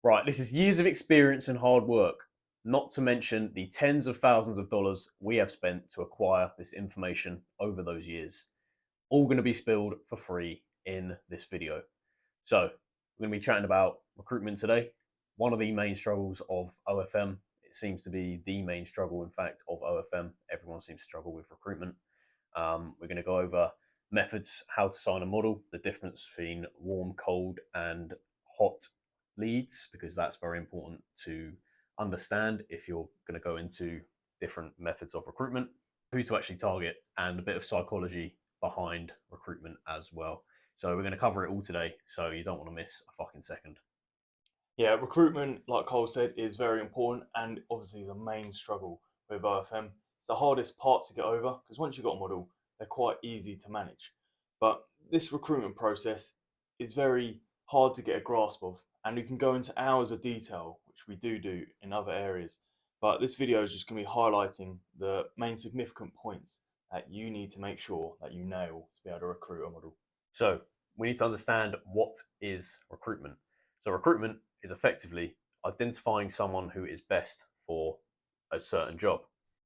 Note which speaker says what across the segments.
Speaker 1: Right, this is years of experience and hard work, not to mention the tens of thousands of dollars we have spent to acquire this information over those years. All going to be spilled for free in this video. So, we're going to be chatting about recruitment today. One of the main struggles of OFM. It seems to be the main struggle, in fact, of OFM. Everyone seems to struggle with recruitment. We're going to go over methods, how to sign a model, the difference between warm, cold, and hot leads, because that's very important to understand if you're going to go into different methods of recruitment, who to actually target, and a bit of psychology behind recruitment as well. So we're going to cover it all today, so you don't want to miss a fucking second.
Speaker 2: Yeah, recruitment, like Cole said, is very important and obviously is a main struggle with OFM. It's the hardest part to get over because once you've got a model, they're quite easy to manage. But this recruitment process is very hard to get a grasp of, and we can go into hours of detail, which we do in other areas. But this video is just going to be highlighting the main significant points that you need to make sure that you nail to be able to recruit a model.
Speaker 1: So we need to understand what is recruitment. So recruitment is effectively identifying someone who is best for a certain job.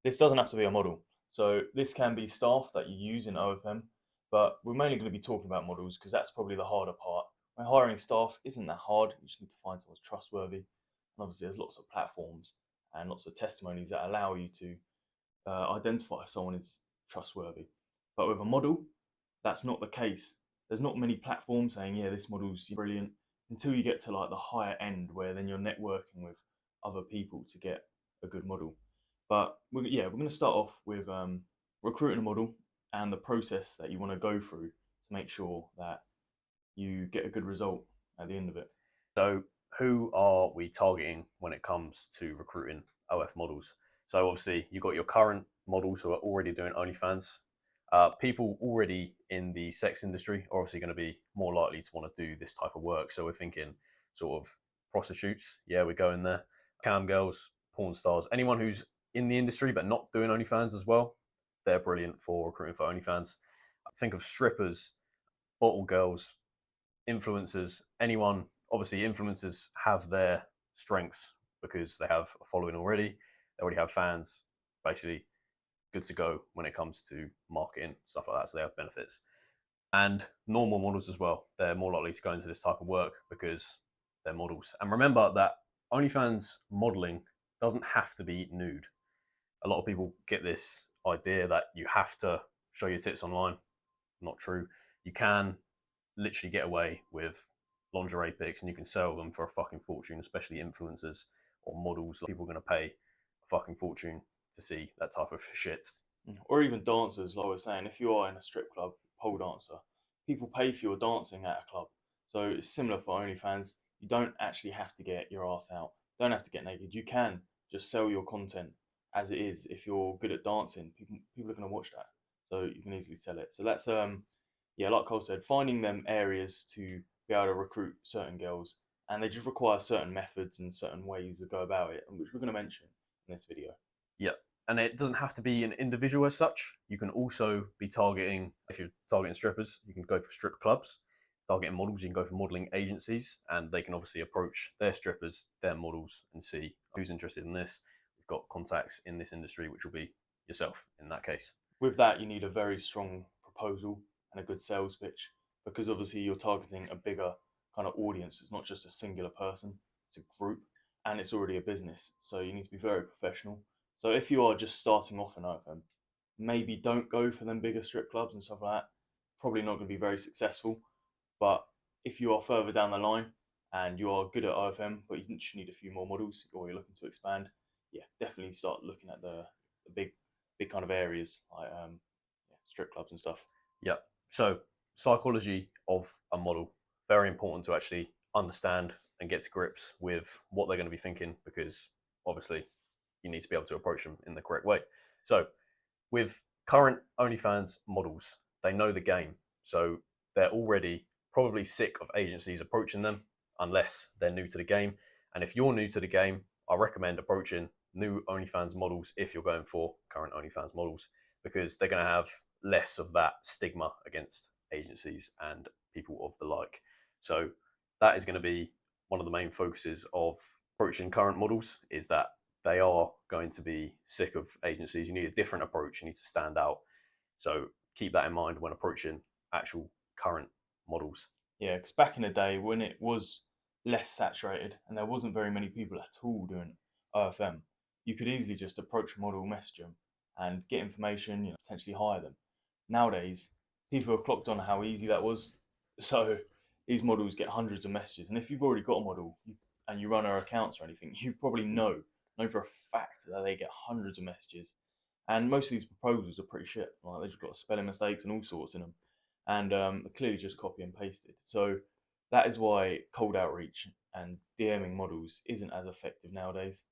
Speaker 2: This doesn't have to be a model. So this can be staff that you use in OFM, but we're mainly going to be talking about models because that's probably the harder part. When hiring staff isn't that hard, you just need to find someone who's trustworthy. And obviously there's lots of platforms and lots of testimonies that allow you to identify if someone is trustworthy. But with a model, that's not the case. There's not many platforms saying, yeah, this model's brilliant until you get to like the higher end where then you're networking with other people to get a good model. But we're going to start off with recruiting a model and the process that you want to go through to make sure that you get a good result at the end of it.
Speaker 1: So who are we targeting when it comes to recruiting OF models? So obviously you've got your current models who are already doing OnlyFans. People already in the sex industry are obviously going to be more likely to want to do this type of work. So we're thinking sort of prostitutes. Yeah, we're going there. Cam girls, porn stars, anyone who's in the industry but not doing OnlyFans as well. They're brilliant for recruiting for OnlyFans. Think of strippers, bottle girls, influencers, anyone. Obviously, influencers have their strengths because they have a following already. They already have fans. Basically, good to go when it comes to marketing, stuff like that. So they have benefits. And normal models as well. They're more likely to go into this type of work because they're models. And remember that OnlyFans modeling doesn't have to be nude. A lot of people get this idea that you have to show your tits online. Not true. You can literally get away with lingerie pics and you can sell them for a fucking fortune, especially influencers or models. People are going to pay a fucking fortune to see that type of shit.
Speaker 2: Or even dancers, like I was saying, if you are in a strip club, pole dancer, people pay for your dancing at a club. So it's similar for OnlyFans. You don't actually have to get your ass out. You don't have to get naked. You can just sell your content as it is. If you're good at dancing, people are going to watch that. So you can easily sell it. So that's yeah, like Cole said, finding them areas to be able to recruit certain girls, and they just require certain methods and certain ways to go about it, which we're going to mention in this video.
Speaker 1: Yeah. And it doesn't have to be an individual as such. You can also be targeting, if you're targeting strippers, you can go for strip clubs. Targeting models, you can go for modeling agencies, and they can obviously approach their strippers, their models, and see who's interested in this. We've got contacts in this industry, which will be yourself in that case.
Speaker 2: With that, you need a very strong proposal and a good sales pitch because obviously you're targeting a bigger kind of audience. It's not just a singular person, it's a group and it's already a business. So you need to be very professional. So if you are just starting off in OFM, maybe don't go for them bigger strip clubs and stuff like that. Probably not going to be very successful. But if you are further down the line and you are good at OFM, but you just need a few more models or you're looking to expand, yeah, definitely start looking at the big kind of areas like yeah, strip clubs and stuff.
Speaker 1: Yeah. So psychology of a model, very important to actually understand and get to grips with what they're going to be thinking, because obviously you need to be able to approach them in the correct way. So with current OnlyFans models, they know the game. So they're already probably sick of agencies approaching them unless they're new to the game. And if you're new to the game, I recommend approaching new OnlyFans models if you're going for current OnlyFans models, because they're going to have less of that stigma against agencies and people of the like. So that is going to be one of the main focuses of approaching current models is that they are going to be sick of agencies. You need a different approach. You need to stand out. So keep that in mind when approaching actual current models.
Speaker 2: Yeah, because back in the day when it was less saturated and there wasn't very many people at all doing OFM, you could easily just approach a model, message them, and get information, potentially hire them. Nowadays, people have clocked on how easy that was, so these models get hundreds of messages. And if you've already got a model and you run our accounts or anything, you probably know for a fact that they get hundreds of messages. And most of these proposals are pretty shit. Like they've just got spelling mistakes and all sorts in them, and clearly just copy and pasted. So that is why cold outreach and DMing models isn't as effective nowadays.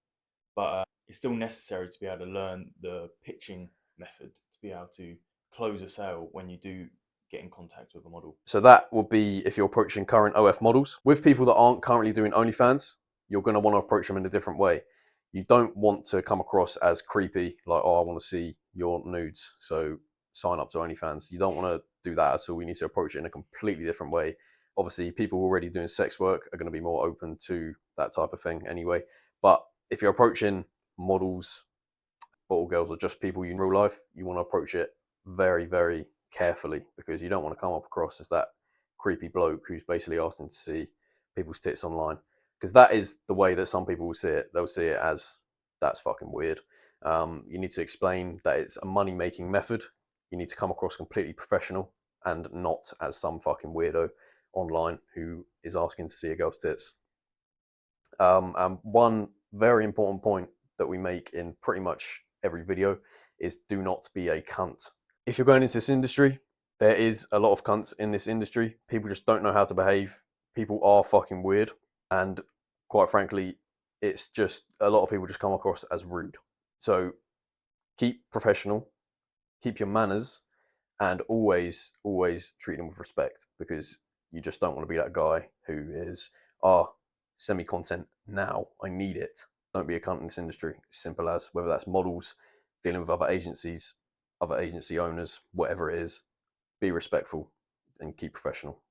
Speaker 2: But it's still necessary to be able to learn the pitching method to be able to close a sale when you do get in contact with a model.
Speaker 1: So that will be if you're approaching current OF models. With people that aren't currently doing OnlyFans, you're going to want to approach them in a different way. You don't want to come across as creepy, like, oh, I want to see your nudes, so sign up to OnlyFans. You don't want to do that at all. We need to approach it in a completely different way. Obviously, people already doing sex work are going to be more open to that type of thing anyway. But if you're approaching models, bottle girls, or just people you in real life, you want to approach it very, very carefully because you don't want to come up across as that creepy bloke who's basically asking to see people's tits online. Because that is the way that some people will see it. They'll see it as that's fucking weird. You need to explain that it's a money making method. You need to come across completely professional and not as some fucking weirdo online who is asking to see a girl's tits. And one very important point that we make in pretty much every video is do not be a cunt. If you're going into this industry, there is a lot of cunts in this industry. People just don't know how to behave. People are fucking weird. And quite frankly, it's just a lot of people just come across as rude. So keep professional, keep your manners, and always treat them with respect because you just don't want to be that guy who is, send me content now, I need it. Don't be a cunt in this industry. Simple as, whether that's models, dealing with other agencies, other agency owners, whatever it is, be respectful and keep professional.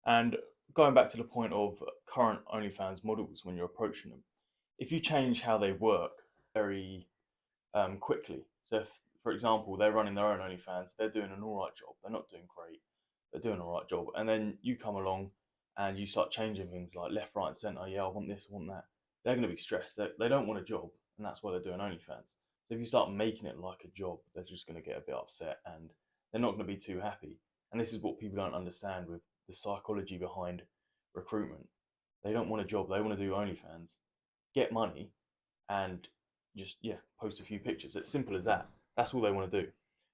Speaker 2: And going back to the point of current OnlyFans models when you're approaching them, if you change how they work very quickly. So, if, for example, they're running their own OnlyFans, they're doing an all right job. They're not doing great, they're doing an all right job. And then you come along and you start changing things like left, right, and center. Yeah, I want this, I want that. They're going to be stressed. They don't want a job, and that's why they're doing OnlyFans. So if you start making it like a job, they're just going to get a bit upset and they're not going to be too happy. And this is what people don't understand with the psychology behind recruitment. They don't want a job. They want to do OnlyFans, get money, and just post a few pictures. It's simple as that. That's all they want to do.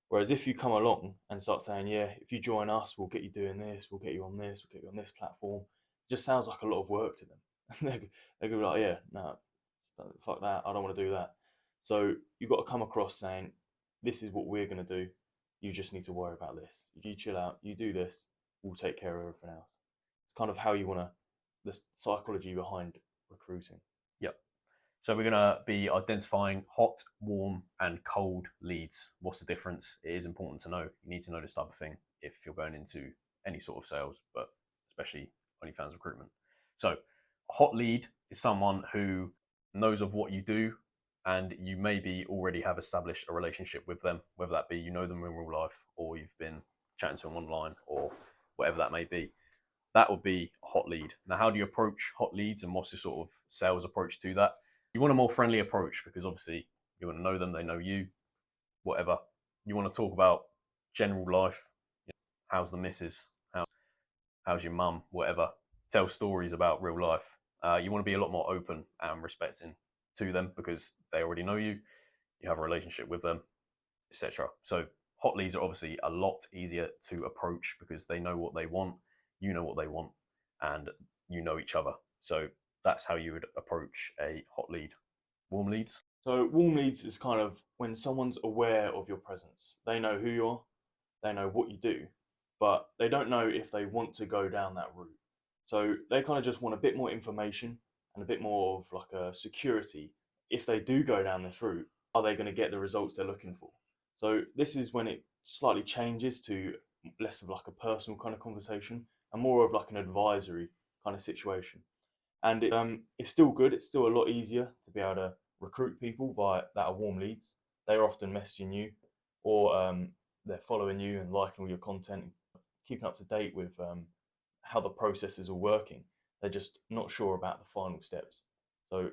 Speaker 2: Whereas if you come along and start saying, yeah, if you join us, we'll get you doing this, we'll get you on this, we'll get you on this platform, it just sounds like a lot of work to them. They're gonna be like, yeah, no, fuck that, I don't want to do that. So you've got to come across saying, this is what we're gonna do. You just need to worry about this. If you chill out, you do this, we'll take care of everything else. It's kind of how you want to, the psychology behind recruiting.
Speaker 1: Yep. So we're going to be identifying hot, warm, and cold leads. What's the difference? It is important to know. You need to know this type of thing if you're going into any sort of sales, but especially OnlyFans recruitment. So a hot lead is someone who knows of what you do and you maybe already have established a relationship with them, whether that be you know them in real life or you've been chatting to them online or whatever that may be. That would be a hot lead. Now, how do you approach hot leads and what's the sort of sales approach to that? You want a more friendly approach because obviously you want to know them, they know you, whatever. You want to talk about general life. How's the missus? How's your mum? Whatever. Tell stories about real life. You want to be a lot more open and respecting to them because they already know you. You have a relationship with them, etc. So hot leads are obviously a lot easier to approach because they know what they want, you know what they want, and you know each other. So that's how you would approach a hot lead. Warm leads.
Speaker 2: So warm leads is kind of when someone's aware of your presence. They know who you are, they know what you do, but they don't know if they want to go down that route. So they kind of just want a bit more information and a bit more of like a security. If they do go down this route, are they going to get the results they're looking for? So this is when it slightly changes to less of like a personal kind of conversation and more of like an advisory kind of situation. and it's still good. It's still a lot easier to be able to recruit people via that are warm leads. They're often messaging you, or they're following you and liking all your content, keeping up to date with how the process is all working. They're just not sure about the final steps. So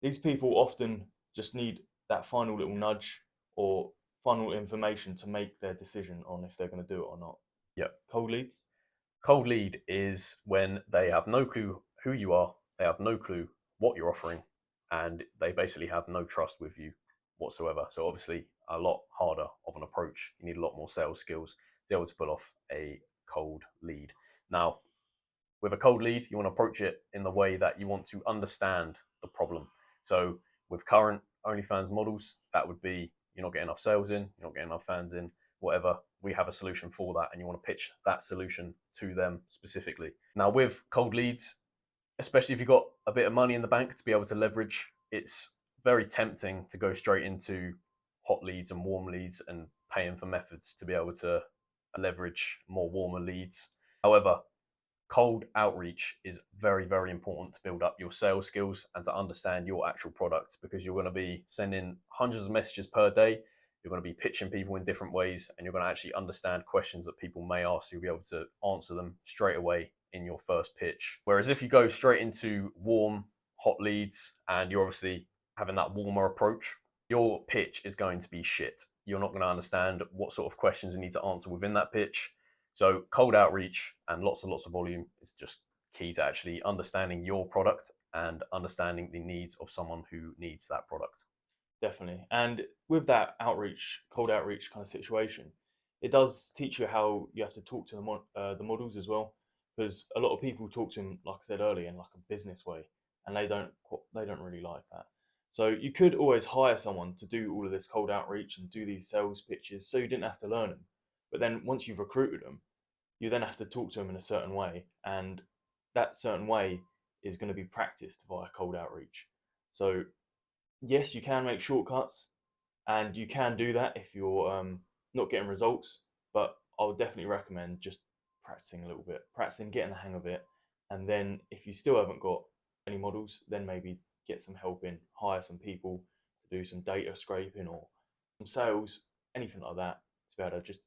Speaker 2: these people often just need that final little nudge or final information to make their decision on if they're going to do it or not.
Speaker 1: Yep.
Speaker 2: Cold leads?
Speaker 1: Cold lead is when they have no clue who you are, they have no clue what you're offering, and they basically have no trust with you whatsoever. So obviously a lot harder of an approach. You need a lot more sales skills to be able to pull off a cold lead. Now, with a cold lead, you want to approach it in the way that you want to understand the problem. So with current OnlyFans models, that would be you're not getting enough sales in, you're not getting enough fans in, whatever. We have a solution for that, and you want to pitch that solution to them specifically. Now, with cold leads, especially if you've got a bit of money in the bank to be able to leverage, it's very tempting to go straight into hot leads and warm leads and paying for methods to be able to leverage more warmer leads. However, cold outreach is very, very important to build up your sales skills and to understand your actual product, because you're going to be sending hundreds of messages per day. You're going to be pitching people in different ways, and you're going to actually understand questions that people may ask. You'll be able to answer them straight away in your first pitch. Whereas if you go straight into warm, hot leads and you're obviously having that warmer approach, your pitch is going to be shit. You're not going to understand what sort of questions you need to answer within that pitch. So cold outreach and lots and lots of volume is just key to actually understanding your product and understanding the needs of someone who needs that product.
Speaker 2: Definitely. And with that outreach, cold outreach kind of situation, it does teach you how you have to talk to the models as well, because a lot of people talk to them, like I said earlier, in like a business way, and they don't really like that. So you could always hire someone to do all of this cold outreach and do these sales pitches, so you didn't have to learn them. But then once you've recruited them, you then have to talk to them in a certain way, and that certain way is going to be practiced via cold outreach. So yes, you can make shortcuts, and you can do that if you're not getting results. But I would definitely recommend just practicing a little bit, practicing, getting the hang of it, and then if you still haven't got any models, then maybe get some help in, hire some people to do some data scraping or some sales, anything like that, to be able to just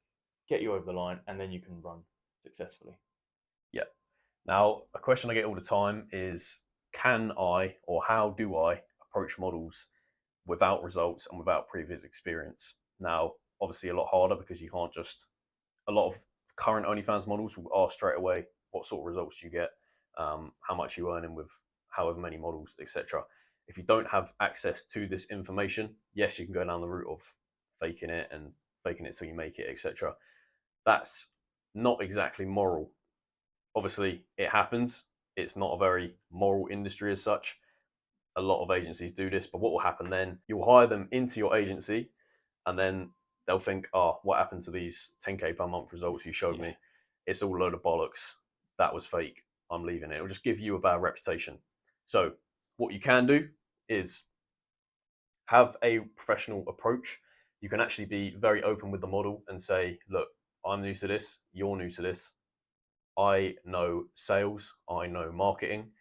Speaker 2: get you over the line, and then you can run successfully.
Speaker 1: Yeah. Now, a question I get all the time is, can I or how do I approach models without results and without previous experience? Now, obviously, a lot harder because you can't just, a lot of current OnlyFans models will ask straight away what sort of results you get, how much you earning with however many models, etc. If you don't have access to this information, yes, you can go down the route of faking it and faking it till you make it, etc. That's not exactly moral. Obviously, it happens. It's not a very moral industry as such. A lot of agencies do this, but what will happen then? You'll hire them into your agency, and then they'll think, "Oh, what happened to these 10K per month results you showed
Speaker 2: Yeah,
Speaker 1: me? It's all a load of bollocks. That was fake. I'm leaving it." It'll just give you a bad reputation. So, what you can do is have a professional approach. You can actually be very open with the model and say, "Look, I'm new to this. You're new to this. I know sales, I know marketing.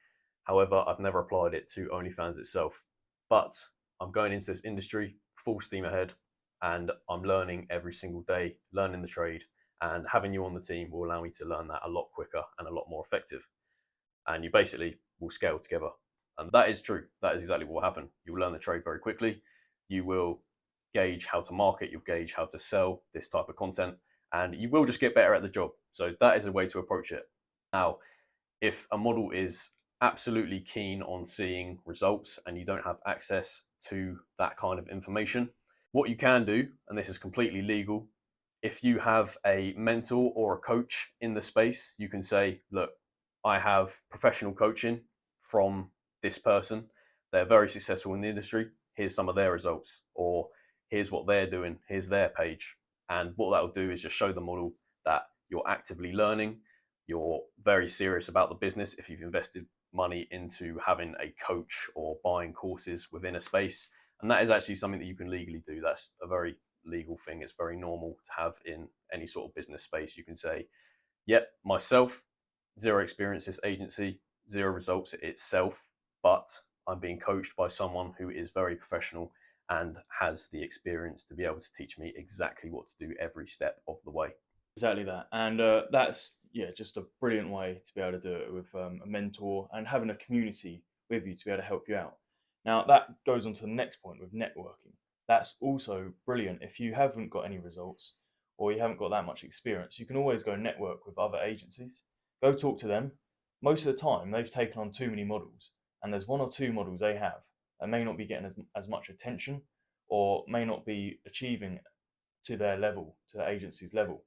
Speaker 1: However, I've never applied it to OnlyFans itself. But I'm going into this industry full steam ahead, and I'm learning every single day, learning the trade. And having you on the team will allow me to learn that a lot quicker and a lot more effective. And you basically will scale together. And that is true. That is exactly what will happen. You'll learn the trade very quickly. You will gauge how to market, you'll gauge how to sell this type of content, and you will just get better at the job. So that is a way to approach it. Now, if a model is absolutely keen on seeing results and you don't have access to that kind of information, what you can do, and this is completely legal, if you have a mentor or a coach in the space, you can say, "Look, I have professional coaching from this person. They're very successful in the industry. Here's some of their results," or "Here's what they're doing. Here's their page." And what that will do is just show the model that you're actively learning, you're very serious about the business if you've invested money into having a coach or buying courses within a space. And that is actually something that you can legally do. That's a very legal thing. It's very normal to have in any sort of business space. You can say, "Yep, myself, zero experience this agency, 0 results itself, but I'm being coached by someone who is very professional and has the experience to be able to teach me exactly what to do every step of the way.
Speaker 2: Exactly that, and that's just a brilliant way to be able to do it with a mentor and having a community with you to be able to help you out. Now that goes on to the next point with networking. That's also brilliant if you haven't got any results or you haven't got that much experience. You can always go network with other agencies. Go talk to them. Most of the time, they've taken on too many models, and there's 1 or 2 models they have that may not be getting as much attention or may not be achieving to their level, to the agency's level.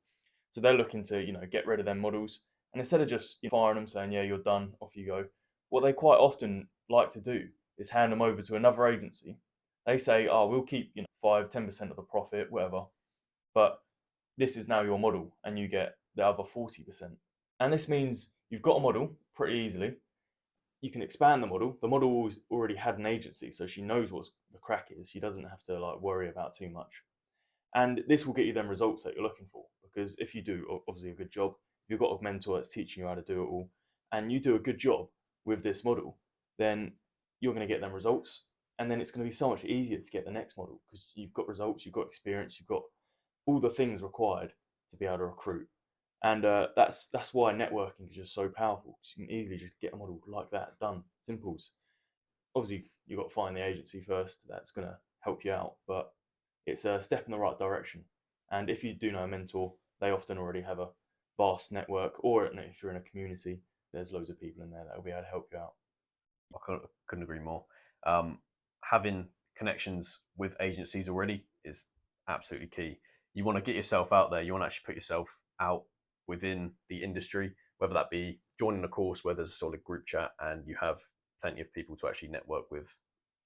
Speaker 2: So they're looking to, get rid of their models. And instead of just firing them, saying, yeah, you're done, off you go, what they quite often like to do is hand them over to another agency. They say, oh, we'll keep, 5, 10% of the profit, whatever. But this is now your model and you get the other 40%. And this means you've got a model pretty easily. You can expand the model. The model already had an agency, so she knows what the crack is. She doesn't have to worry about too much. And this will get you them results that you're looking for. Because if you do obviously a good job, if you've got a mentor that's teaching you how to do it all, and you do a good job with this model, then you're going to get them results. And then it's going to be so much easier to get the next model because you've got results, you've got experience, you've got all the things required to be able to recruit. And that's why networking is just so powerful. You can easily just get a model like that done, simples. Obviously, you've got to find the agency first that's going to help you out, but it's a step in the right direction. And if you do know a mentor, they often already have a vast network, or if you're in a community, there's loads of people in there that will be able to help you out.
Speaker 1: I couldn't agree more. Having connections with agencies already is absolutely key. You want to get yourself out there. You want to actually put yourself out within the industry, whether that be joining a course where there's a solid group chat and you have plenty of people to actually network with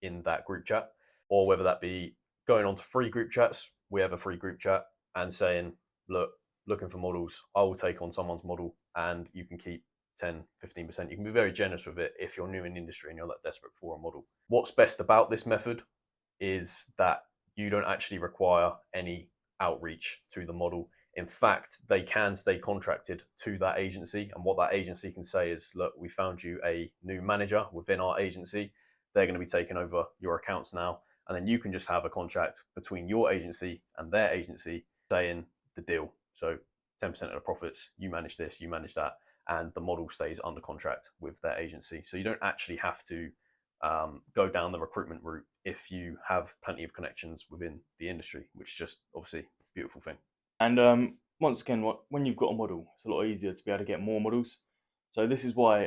Speaker 1: in that group chat, or whether that be going on to free group chats. We have a free group chat and saying, look, looking for models, I will take on someone's model and you can keep 10, 15%. You can be very generous with it if you're new in the industry and you're that desperate for a model. What's best about this method is that you don't actually require any outreach to the model. In fact, they can stay contracted to that agency. And what that agency can say is, look, we found you a new manager within our agency. They're going to be taking over your accounts now. And then you can just have a contract between your agency and their agency saying the deal. So 10% of the profits, you manage this, you manage that, and the model stays under contract with their agency. So you don't actually have to go down the recruitment route if you have plenty of connections within the industry, which is just obviously a beautiful thing.
Speaker 2: And once again, when you've got a model, it's a lot easier to be able to get more models. So this is why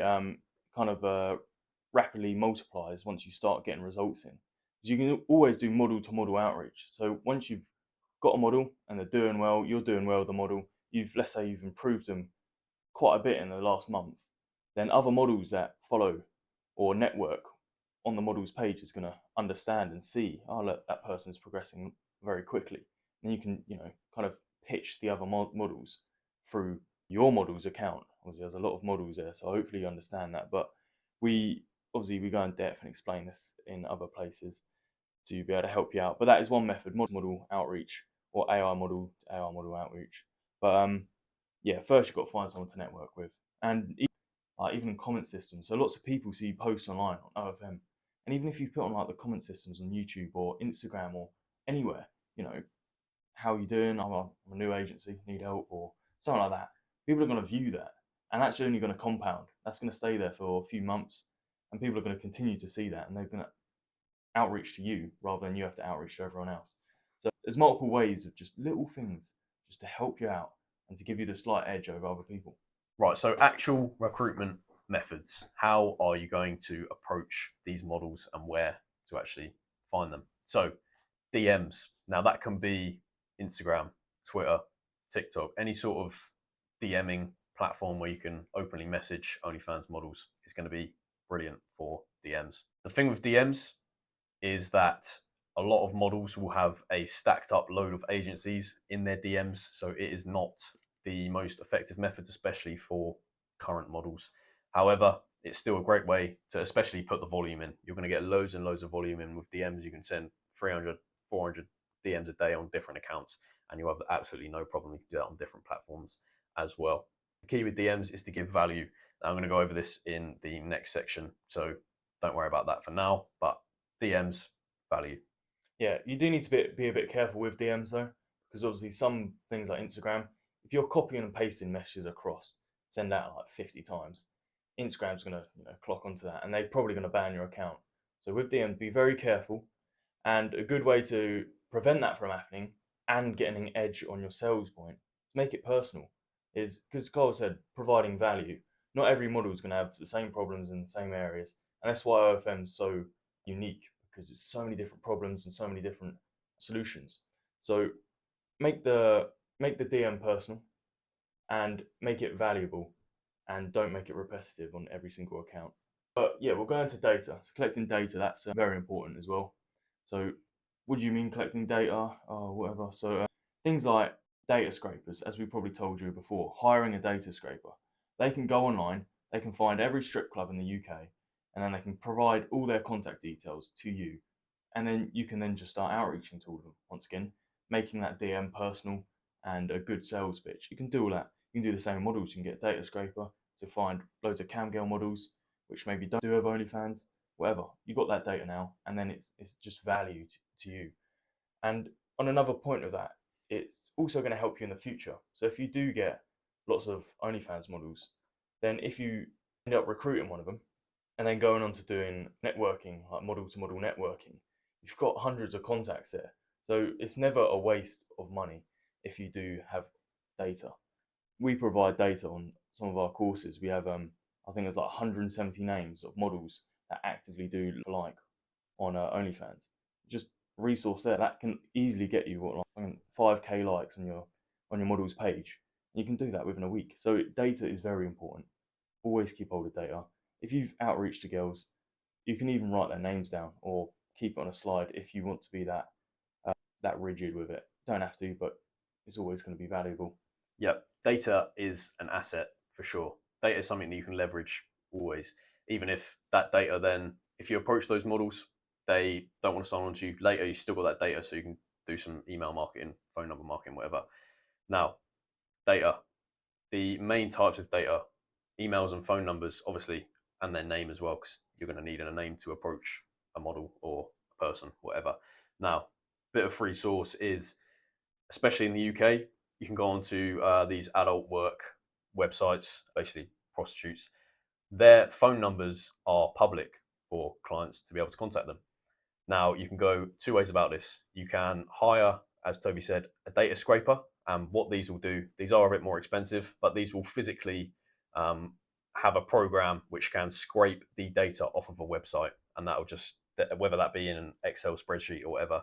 Speaker 2: kind of rapidly multiplies once you start getting results in. Because you can always do model to model outreach. So once you've got a model and they're doing well, you're doing well with the model. Let's say you've improved them quite a bit in the last month. Then other models that follow or network on the model's page is going to understand and see, oh look, that person's progressing very quickly. And you can, kind of pitch the other models through your model's account. Obviously, there's a lot of models there, so hopefully you understand that. But we go in depth and explain this in other places to be able to help you out. But that is one method: model outreach or AI model to AI model outreach. But first you've got to find someone to network with, and even in comment systems. So lots of people see posts online on OFM, and even if you put on the comment systems on YouTube or Instagram or anywhere, how are you doing? I'm a new agency, need help, or something like that. People are going to view that, and that's only going to compound. That's going to stay there for a few months, and people are going to continue to see that, and they're going to outreach to you rather than you have to outreach to everyone else. So there's multiple ways of just little things just to help you out and to give you the slight edge over other people.
Speaker 1: Right, so actual recruitment methods. How are you going to approach these models and where to actually find them? So DMs. Now that can be Instagram, Twitter, TikTok, any sort of DMing platform where you can openly message OnlyFans models is going to be brilliant for DMs. The thing with DMs is that a lot of models will have a stacked up load of agencies in their DMs, so it is not the most effective method, especially for current models. However, it's still a great way to especially put the volume in. You're going to get loads and loads of volume in with DMs. You can send 300, 400 DMs a day on different accounts, and you'll have absolutely no problem. You can do that on different platforms as well. The key with DMs is to give value I'm going to go over this in the next section, so don't worry about that for now, but DMs, value.
Speaker 2: Yeah, you do need to be a bit careful with DMs though, because obviously some things like Instagram, if you're copying and pasting messages across, send out like 50 times, Instagram's gonna clock onto that, and they're probably gonna ban your account. So with DMs, be very careful, and a good way to prevent that from happening and getting an edge on your sales point, to make it personal, is because Carl said providing value. Not every model is going to have the same problems in the same areas, and that's why OFM is so unique because it's so many different problems and so many different solutions. So make the DM personal and make it valuable, and don't make it repetitive on every single account. But yeah, we'll go into data. So collecting data, that's very important as well. So what do you mean collecting data or whatever? So things like data scrapers, as we probably told you before, hiring a data scraper. They can go online, they can find every strip club in the UK, and then they can provide all their contact details to you. And then you can then just start outreaching to all of them once again, making that DM personal and a good sales pitch. You can do all that. You can do the same models. You can get a data scraper to find loads of cam girl models, which maybe don't do have OnlyFans, whatever. You got that data now, and then it's just value to you. And on another point of that, it's also going to help you in the future. So if you do get lots of OnlyFans models, then if you end up recruiting one of them and then going on to doing networking, like model to model networking, you've got hundreds of contacts there. So it's never a waste of money if you do have data. We provide data on some of our courses. We have I think there's like 170 names of models that actively do like on OnlyFans. Just resource there that can easily get you what, like 5k likes on your model's page. You can do that within a week. So data is very important. Always keep hold of data. If you've outreached to girls, you can even write their names down or keep it on a slide if you want to be that rigid with it. Don't have to, but it's always going to be valuable.
Speaker 1: Yep, data is an asset for sure. Data is something that you can leverage always, even if that data then, if you approach those models, they don't want to sign on to you later, you still got that data, so you can do some email marketing, phone number marketing, whatever. Now, data, the main types of data, emails and phone numbers, obviously, and their name as well, because you're going to need a name to approach a model or a person, whatever. Now, bit of free source is, especially in the UK, you can go on to these adult work websites, basically prostitutes. Their phone numbers are public for clients to be able to contact them. Now, you can go two ways about this. You can hire, as Toby said, a data scraper. And what these will do, these are a bit more expensive, but these will physically have a program which can scrape the data off of a website. And that will just, whether that be in an Excel spreadsheet or whatever,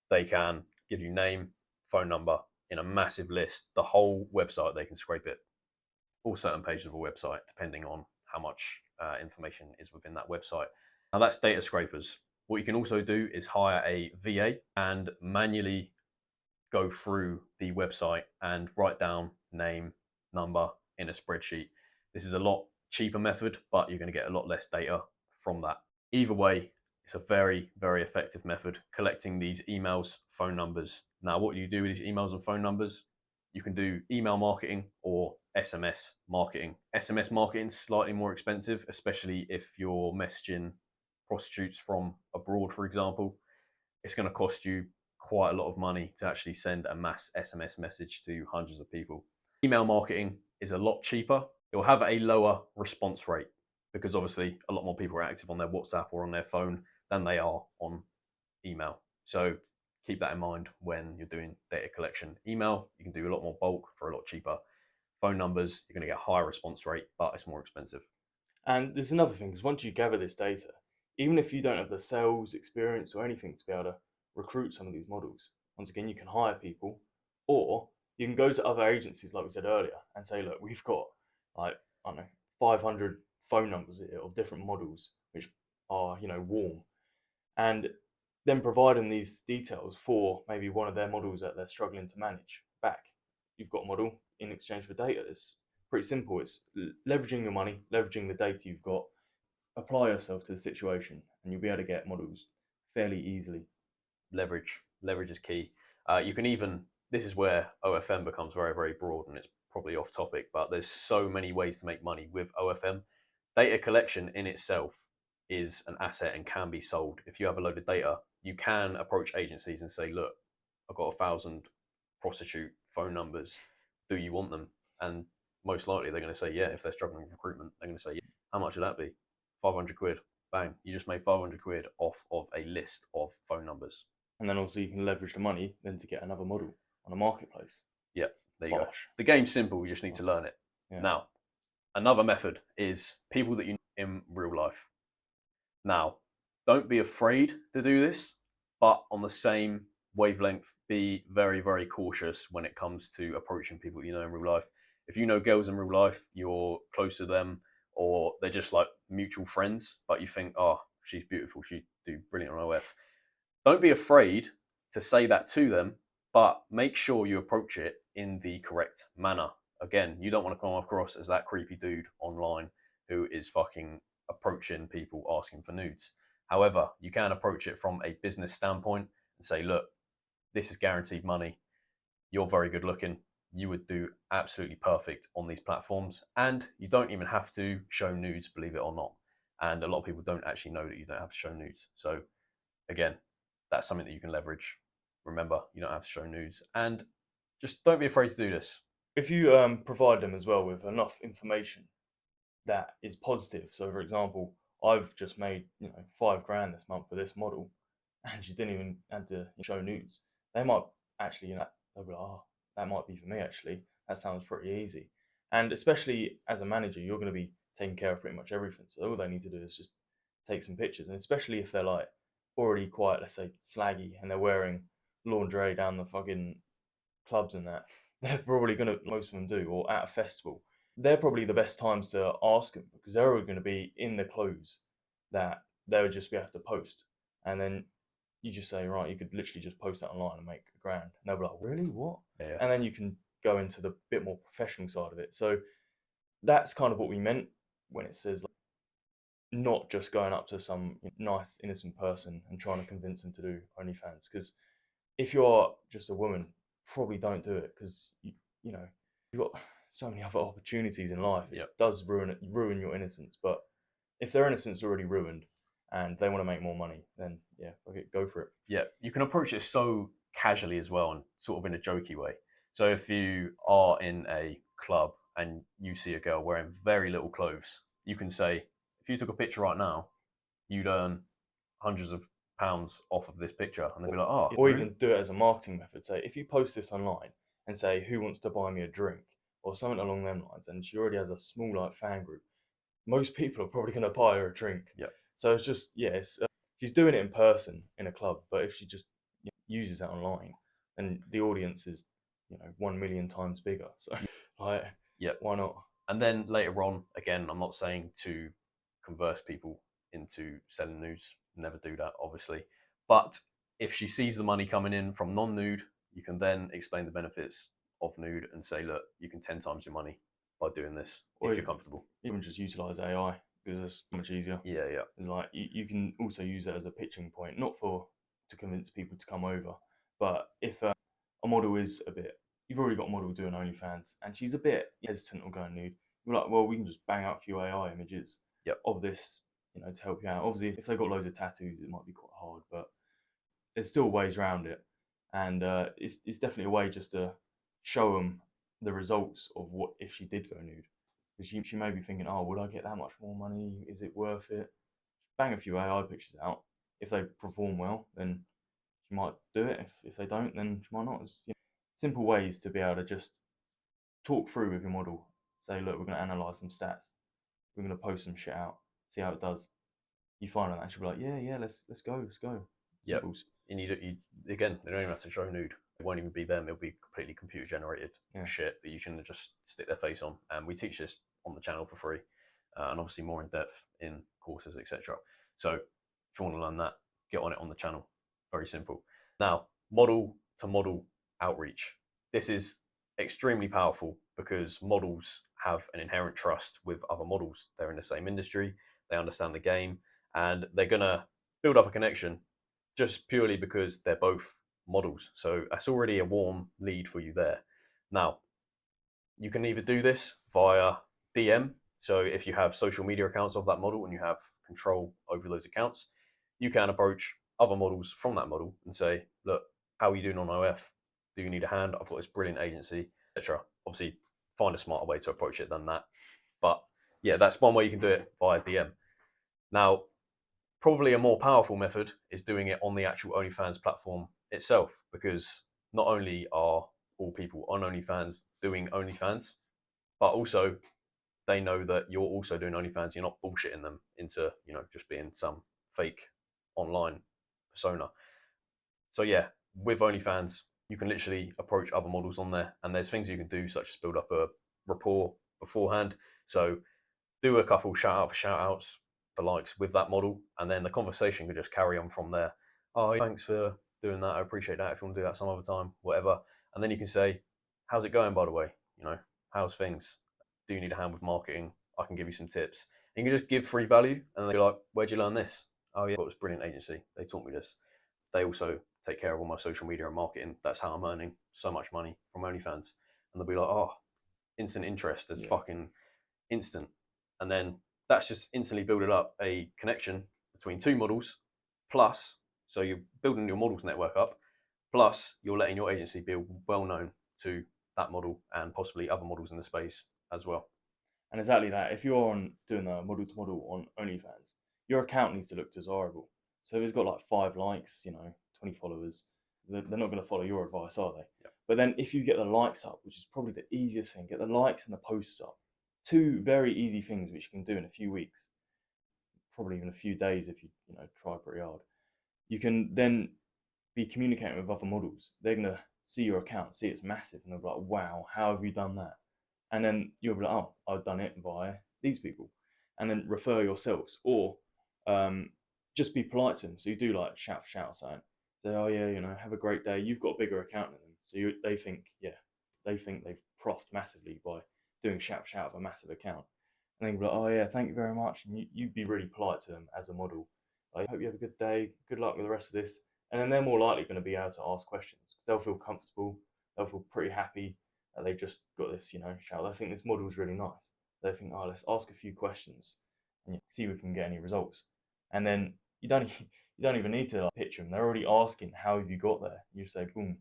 Speaker 1: they can give you name, phone number in a massive list, the whole website, they can scrape it, all certain pages of a website, depending on how much information is within that website. Now that's data scrapers. What you can also do is hire a VA and manually go through the website and write down name, number in a spreadsheet. This is a lot cheaper method, but you're going to get a lot less data from that. Either way, it's a very, very effective method, collecting these emails, phone numbers. Now, what you do with these emails and phone numbers, you can do email marketing or SMS marketing. SMS marketing is slightly more expensive, especially if you're messaging prostitutes from abroad, for example. It's going to cost you quite a lot of money to actually send a mass SMS message to hundreds of people. Email marketing is a lot cheaper. It will have a lower response rate because obviously a lot more people are active on their WhatsApp or on their phone than they are on email. So keep that in mind when you're doing data collection. Email, you can do a lot more bulk for a lot cheaper. Phone numbers, you're going to get a higher response rate, but it's more expensive.
Speaker 2: And there's another thing, because once you gather this data, even if you don't have the sales experience or anything to be able to recruit some of these models, once again, you can hire people, or you can go to other agencies, like we said earlier, and say, look, we've got like, I don't know, 500 phone numbers here of different models, which are, warm. And then provide them these details for maybe one of their models that they're struggling to manage back. You've got a model in exchange for data. It's pretty simple. It's leveraging your money, leveraging the data you've got, apply yourself to the situation, and you'll be able to get models fairly easily.
Speaker 1: Leverage is key. You can even, this is where OFM becomes very, very broad, and it's probably off topic, but there's so many ways to make money with OFM. Data collection in itself is an asset and can be sold. If you have a load of data, you can approach agencies and say, look, I've got 1,000 prostitute phone numbers. Do you want them? And most likely they're going to say, yeah. If they're struggling with recruitment, they're going to say, yeah. How much would that be? 500 quid. Bang. You just made 500 quid off of a list of phone numbers.
Speaker 2: And then also you can leverage the money then to get another model on a marketplace.
Speaker 1: Yeah, there you go.
Speaker 2: Bosh.
Speaker 1: The game's simple. You just need to learn it.
Speaker 2: Yeah.
Speaker 1: Now, another method is people that you know in real life. Now, don't be afraid to do this, but on the same wavelength, be very, very cautious when it comes to approaching people you know in real life. If you know girls in real life, you're close to them, or they're just like mutual friends, but you think, oh, she's beautiful, she'd do brilliant on OF. Don't be afraid to say that to them, but make sure you approach it in the correct manner. Again, you don't want to come across as that creepy dude online who is fucking approaching people asking for nudes. However, you can approach it from a business standpoint and say, look, this is guaranteed money. You're very good looking. You would do absolutely perfect on these platforms. And you don't even have to show nudes, believe it or not. And a lot of people don't actually know that you don't have to show nudes. So again, that's something that you can leverage. Remember, you don't have to show nudes. And just don't be afraid to do this.
Speaker 2: If you provide them as well with enough information that is positive. So, for example, I've just made $5,000 this month for this model, and you didn't even have to show nudes. They might actually, they'll be like, oh, that might be for me. Actually, that sounds pretty easy. And especially as a manager, you're going to be taking care of pretty much everything. So all they need to do is just take some pictures, and especially if they're like already quite, let's say, slaggy, and they're wearing lingerie down the fucking clubs and that, they're probably going to, most of them do, or at a festival, they're probably the best times to ask them because they're already going to be in the clothes that they would just be able to post. And then you just say, right, you could literally just post that online and make $1,000. And they'll be like, really? What?
Speaker 1: Yeah.
Speaker 2: And then you can go into the bit more professional side of it. So that's kind of what we meant when it says like, not just going up to some nice, innocent person and trying to convince them to do OnlyFans. Because if you're just a woman, probably don't do it because you know you've got so many other opportunities in life. It does ruin your innocence. But if their innocence is already ruined and they want to make more money, then yeah, okay, go for it.
Speaker 1: Yeah, you can approach it so casually as well and sort of in a jokey way. So if you are in a club and you see a girl wearing very little clothes, you can say, if you took a picture right now, you'd earn hundreds of pounds off of this picture. And they'll be like, oh.
Speaker 2: Or
Speaker 1: really?
Speaker 2: even do it as a marketing method. Say, if you post this online and say, who wants to buy me a drink? Or something along them lines, and she already has a small like fan group, most people are probably going to buy her a drink.
Speaker 1: Yeah.
Speaker 2: So it's just, yes, she's doing it in person in a club, but if she just uses that online, then the audience is, 1 million times bigger. So, like,
Speaker 1: yeah,
Speaker 2: why not?
Speaker 1: And then later on, again, I'm not saying to converse people into selling nudes. Never do that, obviously. But if she sees the money coming in from non-nude, you can then explain the benefits of nude and say, look, you can 10 times your money by doing this if you're comfortable.
Speaker 2: Even just utilize AI because it's much easier.
Speaker 1: Yeah.
Speaker 2: It's like you can also use it as a pitching point, not to convince people to come over, but if a model is you've already got a model doing OnlyFans and she's a bit hesitant on going nude, you're like, well, we can just bang out a few AI images of this, to help you out. Obviously, if they've got loads of tattoos, it might be quite hard, but there's still ways around it. And it's definitely a way just to show them the results of what if she did go nude. Because she may be thinking, oh, would I get that much more money? Is it worth it? Bang a few AI pictures out. If they perform well, then she might do it. If they don't, then she might not. It's simple ways to be able to just talk through with your model. Say, look, we're going to analyze some stats. We're going to post some shit out. See how it does. You find out, and she'll be like, yeah, let's go.
Speaker 1: Yeah. You need it. Again, they don't even have to show nude. It won't even be them. It'll be completely computer generated shit that you can just stick their face on. And we teach this on the channel for free, and obviously more in depth in courses, etc. So if you want to learn that, get on it on the channel. Very simple. Now, model to model outreach. This is extremely powerful because models have an inherent trust with other models. They're in the same industry, they understand the game, and they're gonna build up a connection just purely because they're both models. So that's already a warm lead for you there. Now, you can either do this via DM. So if you have social media accounts of that model and you have control over those accounts, you can approach other models from that model and say, look, how are you doing on OF? Do you need a hand? I've got this brilliant agency, etc. Obviously, find a smarter way to approach it than that. But yeah, that's one way you can do it via DM. Now, probably a more powerful method is doing it on the actual OnlyFans platform itself, because not only are all people on OnlyFans doing OnlyFans, but also they know that you're also doing OnlyFans. You're not bullshitting them into, just being some fake online persona. So yeah, with OnlyFans, you can literally approach other models on there, and there's things you can do, such as build up a rapport beforehand. So do a couple shout outs for likes with that model, and then the conversation can just carry on from there. Oh, thanks for doing that. I appreciate that. If you want to do that some other time, whatever. And then you can say, how's it going, by the way? How's things? Do you need a hand with marketing? I can give you some tips. And you can just give free value, and they're like, where'd you learn this? Oh yeah, it was a brilliant agency. They taught me this. They also take care of all my social media and marketing. That's how I'm earning so much money from OnlyFans. And they'll be like, oh, instant interest is fucking instant. And then that's just instantly building up a connection between two models. Plus, so you're building your models network up, plus you're letting your agency be well known to that model and possibly other models in the space as well.
Speaker 2: And exactly that. If you're doing a model to model on OnlyFans, your account needs to look desirable. So if it's got like 5 likes, 20 followers, they're not going to follow your advice, are they?
Speaker 1: Yep.
Speaker 2: But then if you get the likes up, which is probably the easiest thing, get the likes and the posts up. 2 very easy things which you can do in a few weeks, probably even a few days if you try pretty hard. You can then be communicating with other models. They're going to see your account, see it's massive, and they'll be like, wow, how have you done that? And then you'll be like, oh, I've done it via these people. And then refer yourselves, or just be polite to them. So you do like shout saying, say, oh yeah, have a great day. You've got a bigger account than them. So they think they've profited massively by doing shout of a massive account. And then you'll be like, oh yeah, thank you very much. And you'd be really polite to them as a model. I hope you have a good day. Good luck with the rest of this. And then they're more likely going to be able to ask questions because they'll feel comfortable. They'll feel pretty happy that they've just got this, shout. I think this model is really nice. They think, oh, let's ask a few questions and see if we can get any results. And then you don't even need to picture them. They're already asking, how have you got there? You say, boom,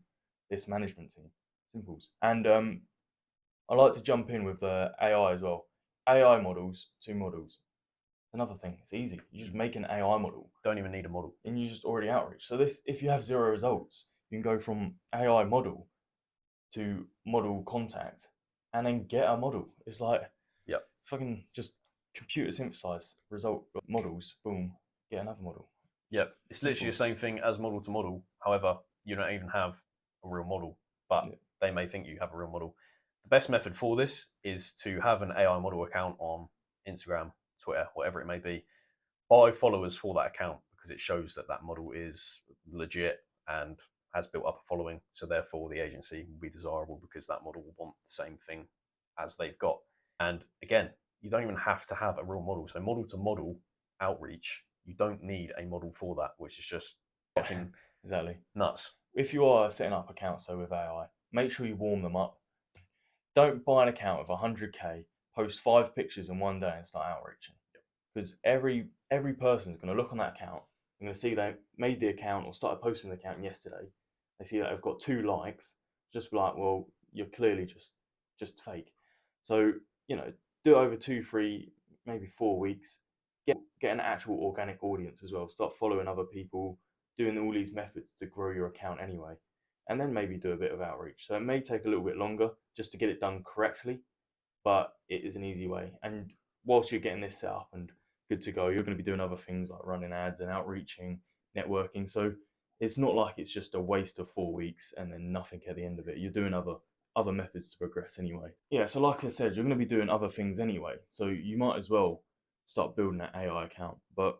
Speaker 2: this management team. Simples. And I like to jump in with the AI as well. AI models, 2 models. Another thing, it's easy. You just make an AI model.
Speaker 1: Don't even need a model.
Speaker 2: And you just already outreach. So this, if you have 0 results, you can go from AI model to model contact and then get a model. It's like,
Speaker 1: yep,
Speaker 2: fucking just computer synthesize result models, boom, get another model.
Speaker 1: Yep, it's literally the same thing as model to model. However, you don't even have a real model, but they may think you have a real model. The best method for this is to have an AI model account on Instagram, Twitter, whatever it may be. Buy followers for that account because it shows that that model is legit and has built up a following. So therefore, the agency will be desirable because that model will want the same thing as they've got. And again, you don't even have to have a real model. So model to model outreach, you don't need a model for that, which is just fucking
Speaker 2: exactly
Speaker 1: nuts.
Speaker 2: If you are setting up accounts with AI, make sure you warm them up. Don't buy an account with 100k, post 5 pictures in one day and start outreaching. Because every person is going to look on that account. They're going to see they made the account or started posting the account yesterday. They see that they've got 2 likes. Just be like, well, you're clearly just fake. So do it over 2, 3, maybe 4 weeks. Get an actual organic audience as well. Start following other people, doing all these methods to grow your account anyway, and then maybe do a bit of outreach. So it may take a little bit longer just to get it done correctly, but it is an easy way. And whilst you're getting this set up and good to go, you're going to be doing other things like running ads and outreaching, networking. So it's not like it's just a waste of 4 weeks and then nothing at the end of it. You're doing other methods to progress anyway. Yeah, so like I said, you're going to be doing other things anyway. So you might as well start building that AI account. But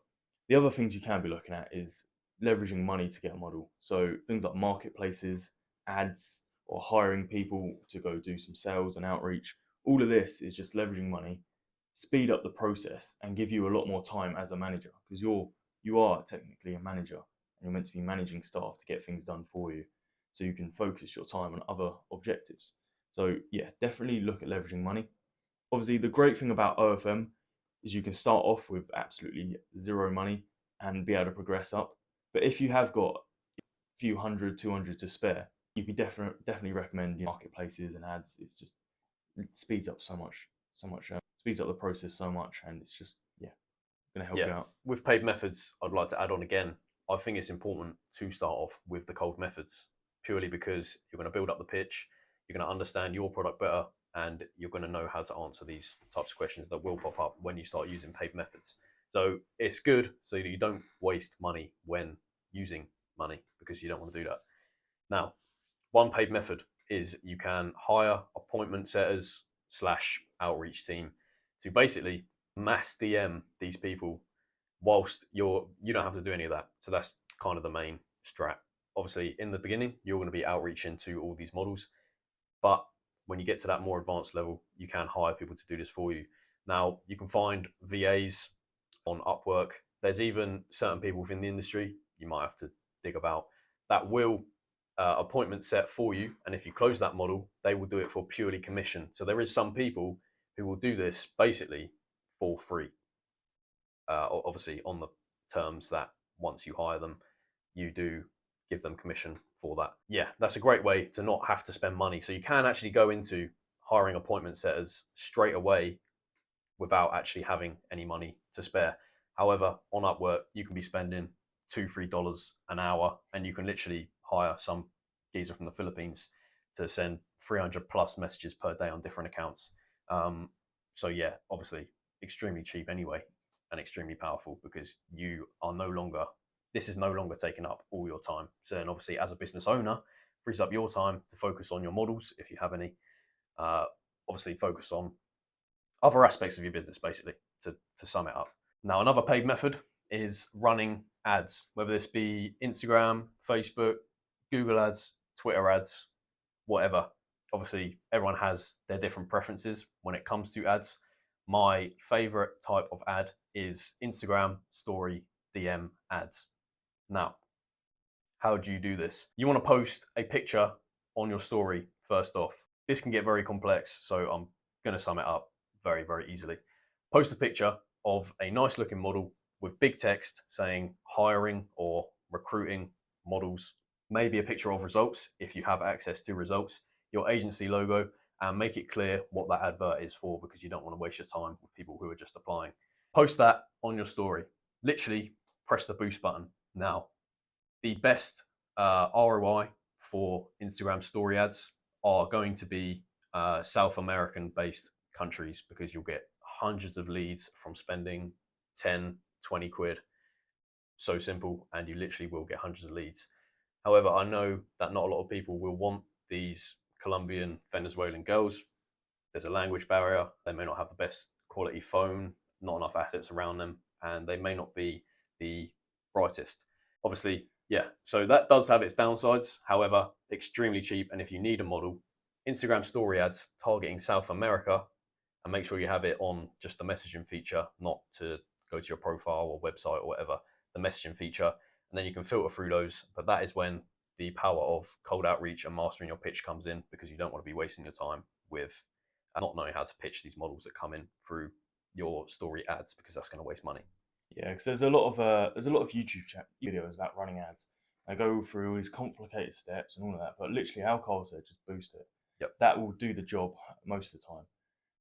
Speaker 2: the other things you can be looking at is leveraging money to get a model. So things like marketplaces, ads, or hiring people to go do some sales and outreach. All of this is just leveraging money, speed up the process, and give you a lot more time as a manager, because you are technically a manager and you're meant to be managing staff to get things done for you, so you can focus your time on other objectives. So yeah, definitely look at leveraging money. Obviously, the great thing about OFM is you can start off with absolutely zero money and be able to progress up. But if you have got a few hundred, 200 to spare, you could definitely recommend marketplaces and ads. It's just, it speeds up speeds up the process so much, and it's just, yeah, going to help
Speaker 1: Yeah,
Speaker 2: you out.
Speaker 1: with paid methods, I'd like to add on again. I think it's important to start off with the cold methods purely because you're going to build up the pitch, you're going to understand your product better, and you're going to know how to answer these types of questions that will pop up when you start using paid methods. So it's good so that you don't waste money when using money because you don't want to do that. Now, one paid method is you can hire appointment setters slash outreach team to basically mass DM these people whilst you don't have to do any of that. So that's kind of the main strat. Obviously, in the beginning, you're going to be outreaching to all these models, but when you get to that more advanced level, you can hire people to do this for you. Now, you can find VAs on Upwork. There's even certain people within the industry you might have to dig about that will appointment set for you. And if you close that model, they will do it for purely commission. So there is some people who will do this basically for free. Obviously, on the terms that once you hire them, you do give them commission for that. Yeah, that's a great way to not have to spend money. So you can actually go into hiring appointment setters straight away without actually having any money to spare. However, on Upwork, you can be spending $2, $3 an hour, and you can literally hire some geezer from the Philippines to send 300 plus messages per day on different accounts. So yeah, obviously extremely cheap anyway, and extremely powerful because you are no longer. This is no longer taking up all your time. So then, obviously, as a business owner, frees up your time to focus on your models if you have any. Uh, Obviously, focus on other aspects of your business, basically, to sum it up. Now, another paid method is running ads, whether this be Instagram, Facebook, Google ads, Twitter ads, whatever. Obviously, everyone has their different preferences when it comes to ads. My favorite type of ad is Instagram story DM ads. Now, how do you do this? You want to post a picture on your story first off. This can get very complex, so I'm going to sum it up very, very easily. Post a picture of a nice looking model with big text saying hiring or recruiting models, maybe a picture of results if you have access to results, your agency logo, and make it clear what that advert is for because you don't want to waste your time with people who are just applying. Post that on your story. Literally press the boost button now. The best ROI for Instagram story ads are going to be South American based countries because you'll get hundreds of leads from spending 10, 20 quid. So simple, and you literally will get hundreds of leads. However, I know that not a lot of people will want these Colombian, Venezuelan girls. There's a language barrier. They may not have the best quality phone, not enough assets around them, and they may not be the brightest. Obviously, yeah, so that does have its downsides. However, extremely cheap. And if you need a model, Instagram story ads targeting South America, and make sure you have it on just the messaging feature, not to go to your profile or website or whatever, the messaging feature. And then you can filter through those. But that is when the power of cold outreach and mastering your pitch comes in because you don't want to be wasting your time with not knowing how to pitch these models that come in through your story ads because that's going to waste money.
Speaker 2: Yeah, because there's a lot of YouTube videos about running ads. I go through all these complicated steps and all of that, but literally, how Carl said, just boost it.
Speaker 1: Yep.
Speaker 2: That will do the job most of the time.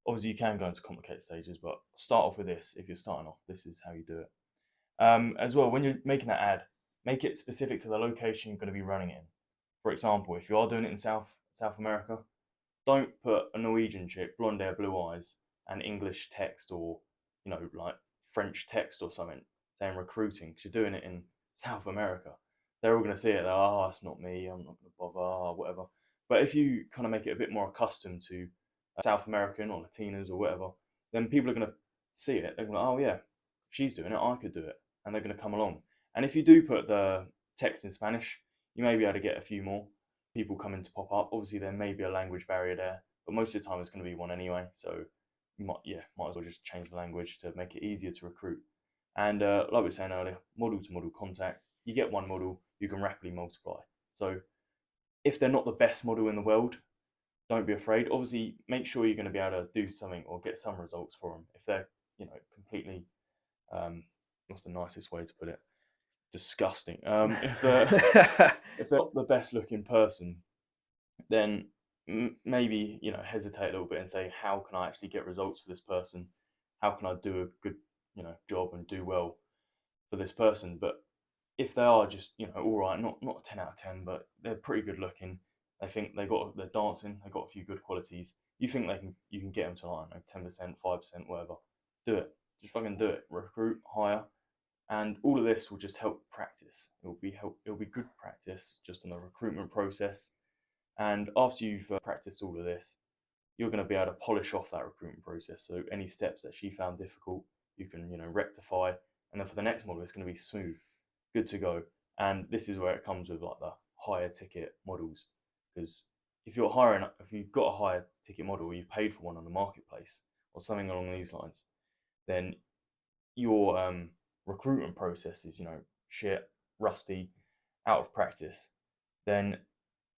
Speaker 2: Obviously, you can go into complicated stages, but start off with this. If you're starting off, this is how you do it. As well, when you're making that ad, make it specific to the location you're going to be running it in. For example, if you are doing it in South America, don't put a Norwegian chick, blonde hair, blue eyes, and English text or like French text or something saying recruiting because you're doing it in South America. They're all going to see it. They're, oh, it's not me. I'm not going to bother. Whatever. But if you kind of make it a bit more accustomed to South American or Latinas or whatever, then people are going to see it. They're going to, oh yeah, she's doing it. I could do it, and they're going to come along. And if you do put the text in Spanish, you may be able to get a few more people coming to pop up. Obviously, there may be a language barrier there, but most of the time it's going to be one anyway. So you might as well just change the language to make it easier to recruit. And like we were saying earlier, model to model contact. You get one model, you can rapidly multiply. So if they're not the best model in the world, don't be afraid. Obviously, make sure you're going to be able to do something or get some results for them. If they're, completely, what's the nicest way to put it? Disgusting. If they're not the best looking person, then maybe hesitate a little bit and say, how can I actually get results for this person? How can I do a good job and do well for this person? But if they are just all right, not a 10 out of 10, but they're pretty good looking, they're dancing, they've got a few good qualities, you can get them to, I don't know, 10%, 5%, whatever. Do it. Just fucking do it. Recruit, hire, and all of this will just help practice. It'll be good practice just on the recruitment process. And after you've practiced all of this, you're going to be able to polish off that recruitment process. So any steps that she found difficult, you can rectify, and then for the next model, it's going to be smooth, good to go. And this is where it comes with like the higher ticket models, because if you've got a higher ticket model, or you've paid for one on the marketplace or something along these lines, then your recruitment process is shit, rusty, out of practice, then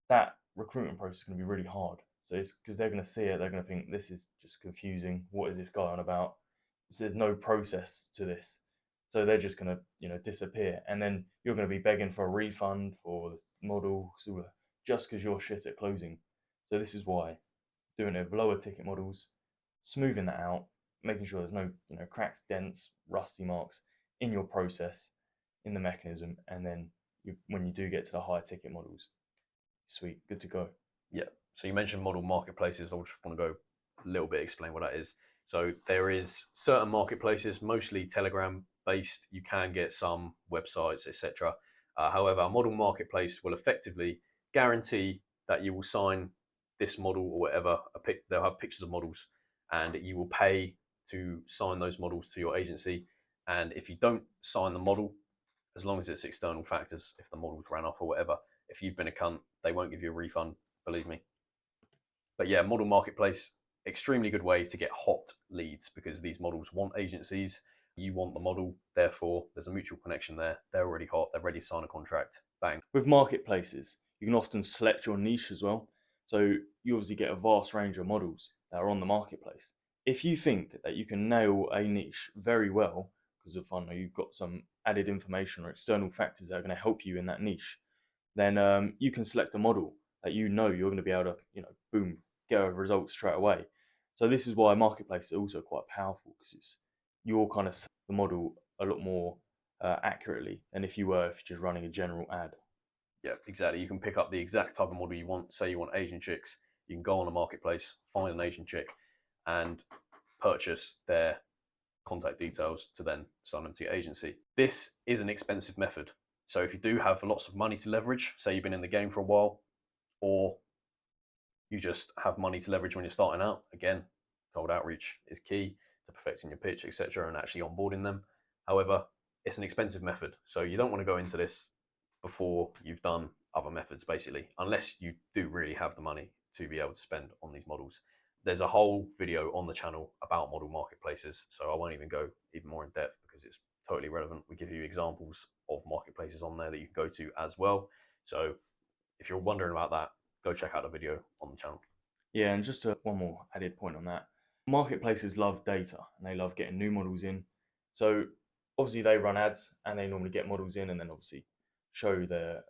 Speaker 2: that recruitment process is going to be really hard. So it's because they're going to see it, they're going to think this is just confusing. What is this guy on about? So there's no process to this. So they're just going to disappear, and then you're going to be begging for a refund for the model just because you're shit at closing. So this is why doing it with lower ticket models, smoothing that out, making sure there's no cracks, dents, rusty marks in your process, in the mechanism, and then when you do get to the higher ticket models, sweet, good to go.
Speaker 1: Yeah. So you mentioned model marketplaces. I just want to go a little bit explain what that is. So there is certain marketplaces, mostly Telegram based. You can get some websites, etc. However, a model marketplace will effectively guarantee that you will sign this model or whatever. They'll have pictures of models, and you will pay to sign those models to your agency. And if you don't sign the model, as long as it's external factors, if the models ran off or whatever, if you've been a cunt, they won't give you a refund, believe me. But yeah, model marketplace, extremely good way to get hot leads because these models want agencies. You want the model, therefore there's a mutual connection there. They're already hot, they're ready to sign a contract. Bang.
Speaker 2: With marketplaces, you can often select your niche as well. So you obviously get a vast range of models that are on the marketplace. If you think that you can nail a niche very well, because of you've got some added information or external factors that are going to help you in that niche, then you can select a model that you're going to be able to, boom, get a result straight away. So this is why marketplaces are also quite powerful, because you're kind of the model a lot more accurately than if you're just running a general ad.
Speaker 1: Yeah, exactly. You can pick up the exact type of model you want. Say you want Asian chicks, you can go on a marketplace, find an Asian chick, and purchase their contact details to then sign them to your agency. This is an expensive method. So if you do have lots of money to leverage, say you've been in the game for a while, or you just have money to leverage when you're starting out, again, cold outreach is key to perfecting your pitch, etc., and actually onboarding them. However, it's an expensive method. So you don't want to go into this before you've done other methods, basically, unless you do really have the money to be able to spend on these models. There's a whole video on the channel about model marketplaces, so I won't even go even more in depth because it's totally relevant. We give you examples of marketplaces on there that you can go to as well. So if you're wondering about that, go check out the video on the channel.
Speaker 2: Yeah, and just one more added point on that. Marketplaces love data and they love getting new models in. So obviously they run ads and they normally get models in and then obviously show their